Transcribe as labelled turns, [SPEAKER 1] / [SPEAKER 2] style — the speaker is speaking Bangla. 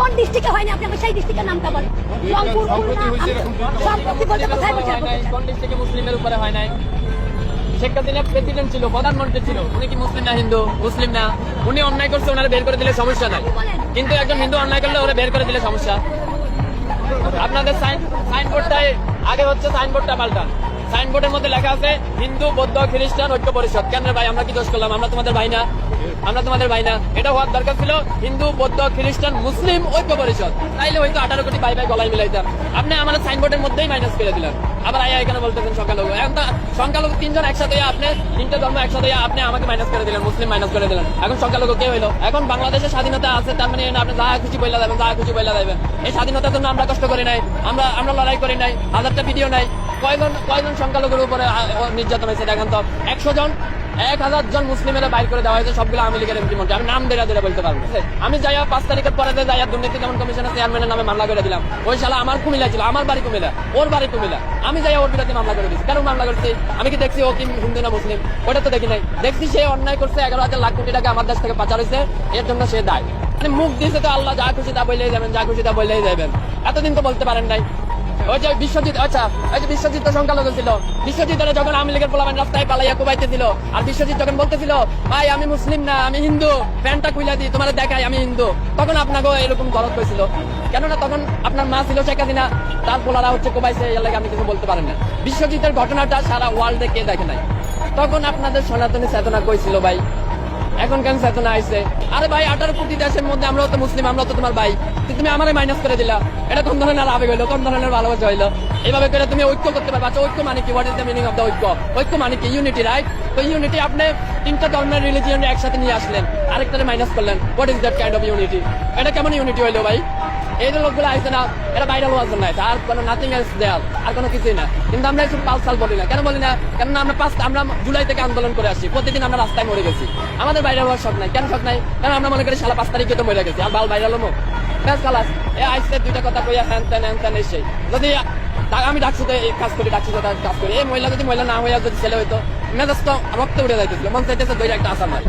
[SPEAKER 1] কোন ডিস্ট্রিক্টে হয়নি আপনি সেই ডিস্ট্রিক্টের নামটা বলেন। রংপুর, খুলনা, সম্পত্তি বলতে কোথায় বলছেন?
[SPEAKER 2] কোন ডিস্ট্রিক্টে মুসলিমের উপরে হয় নাই? শেখ হাসিনা প্রেসিডেন্ট ছিল, প্রধানমন্ত্রী ছিল, উনি কি মুসলিম না হিন্দু? মুসলিম না। উনি অন্যায় করছে, ওনারা বের করে দিলে সমস্যা নাই, কিন্তু একজন হিন্দু অন্যায় করলে ওরা বের করে দিলে সমস্যা। আপনাদের সাইনবোর্ডটাই আগে হচ্ছে, সাইনবোর্ডটা পাল্টান। সাইনবোর্ডের মধ্যে লেখা আছে হিন্দু বৌদ্ধ খ্রিস্টান ঐক্য পরিষদ। কেন ভাই, আমরা কি দোষ করলাম? আমরা তোমাদের ভাই না? আমরা তোমাদের ভাই না? এটা হওয়ার দরকার ছিল হিন্দু বৌদ্ধ খ্রিস্টান মুসলিম ঐক্য পরিষদ। তাইলে হয়তো 18 কোটি ভাই ভাই গলায় মিলাইতাম। আপনি আমাদের সাইনবোর্ডের মধ্যেই মাইনাস করে দিলেন। আবার আয়া এখানে বলতেছেন সংখ্যালঘু। এখন তো সংখ্যালঘু তিনজন একসাথে, আপনি তিনটা ধর্ম একসাথে, আপনি আমাকে মাইনাস করে দিলেন, মুসলিম মাইনাস করে দিলেন। এখন সংখ্যালঘু কে হইলো? এখন বাংলাদেশের স্বাধীনতা আছে, তার মানে আপনি যা খুশি বইলা যাবেন, যা খুশি বইলা যাবেন। এই স্বাধীনতার জন্য আমরা কষ্ট করি নাই, আমরা লড়াই করি নাই, হাজারটা ভিডিও নাই। কয়জন সংখ্যালঘুর উপরে নির্যাতন হয়েছে দেখেন তো? 100 জন, 1000 জন মুসলিমেরা বাইর করে দেওয়া হয়েছে, সবগুলো আওয়ামী লীগের এমপি মন্ত্রী। আমি নাম ধরে বলতে পারবো। আমি যাইয়া 5 তারিখের পরে যাইয়া দুর্নীতি দমন কমিশনের চেয়ারম্যানের নামে মামলা করে দিলাম। ওই শালা আমার কুমিল্লা ছিল, আমার বাড়ি কুমিল্লা, ওর বাড়ি কুমিল্লা। আমি যাইয়া ওর বিরুদ্ধে মামলা করে দিচ্ছি। কেন মামলা করছি? আমি কি দেখছি ও কি হিন্দু না মুসলিম? ওটা তো দেখি নাই। দেখছি সে অন্যায় করছে, 11,000 লাখ কোটি টাকা আমার দেশ থেকে পাচার হয়েছে, এর জন্য সে দায়। মানে মুখ দিয়েছে তো আল্লাহ, যা খুশি তা বললেই যাবেন, যা খুশি তা বললেই যাবেন। এতদিন তো বলতে পারেন নাই। ওই যে বিশ্বজিৎ, আচ্ছা ওই যে বিশ্বজিৎ তো সংখ্যালঘু ছিল। বিশ্বজিৎ যখন আওয়ামী লীগের পোলাপান রাস্তায় পালাইয়া কুবাইতেছিল, আর বিশ্বজিৎ যখন বলতেছিল ভাই আমি মুসলিম না আমি হিন্দু, প্যান্টটা খুইলা দিই তোমার দেখাই আমি হিন্দু, তখন আপনাকে এরকম গলত হয়েছিল। কেননা তখন আপনার মা ছিল শেখ হাসিনা, তার পোলারা হচ্ছে কুবাইছে, এর লাগে আপনি কিছু বলতে পারেন না। বিশ্বজিতের ঘটনাটা সারা ওয়ার্ল্ডে কে দেখে নাই? তখন আপনাদের সনাতনী চেতনা কইছিল ভাই, এখন কেন চেতনা আইছে? আরে ভাই 18 কোটি দেশের মধ্যে আমরাও তো মুসলিম, আমরাও তো তোমার ভাই, তুমি আমারে মাইনাস করে দিলা। এটা কোন ধরনের আবেগ হইলো, কোন ধরনের ভালোবাসা হইলো? এইভাবে করে তুমি ঐক্য করতে পারবা? আচ্ছা ঐক্য মানে কি? What is the meaning of the ঐক্য? ঐক্য মানে কি? Unity, right? তো ইউনিটি আপনি 3টা ধর্মের রিলিজিয়ন একসাথে নিয়ে আসলেন, আরেকটারে মাইনাস করলেন। What is that kind of unity? এটা কেমন ইউনিটি হইলো ভাই? এই যে লোকগুলো আইসে না, এটা ভাইরাল হওয়ার জন্য, আর কোনো নাথিং এলস দেয়াল, আর কোনো কিছুই না। কিন্তু আমরা একটু পালসাল বলি না। কেন বলি না? কেননা আমরা জুলাই থেকে আন্দোলন করে আসছি, প্রতিদিন আমরা রাস্তায় মরে গেছি। আমাদের ভাইরাল হওয়ার শখ নাই। কেন শখ নাই? কারণ আমরা মনে করি শালা 5 তারিখে তো মরে গেছি, আর বাল ভাইরাল হবো ব্যাস খালাস। আইসে 2টা কথা কইয়া হ্যান ত্যান এসে যদি আমি ডাকছি তো এই কাজ করি, ডাকছি তো কাজ করি। এই মহিলা যদি মহিলা না হইয়া যদি ছেলে হইতো, মেজাজ তো রক্ত উঠে যাইতেছিল, মন চাইতেছে দইটা একটা আসার নাই।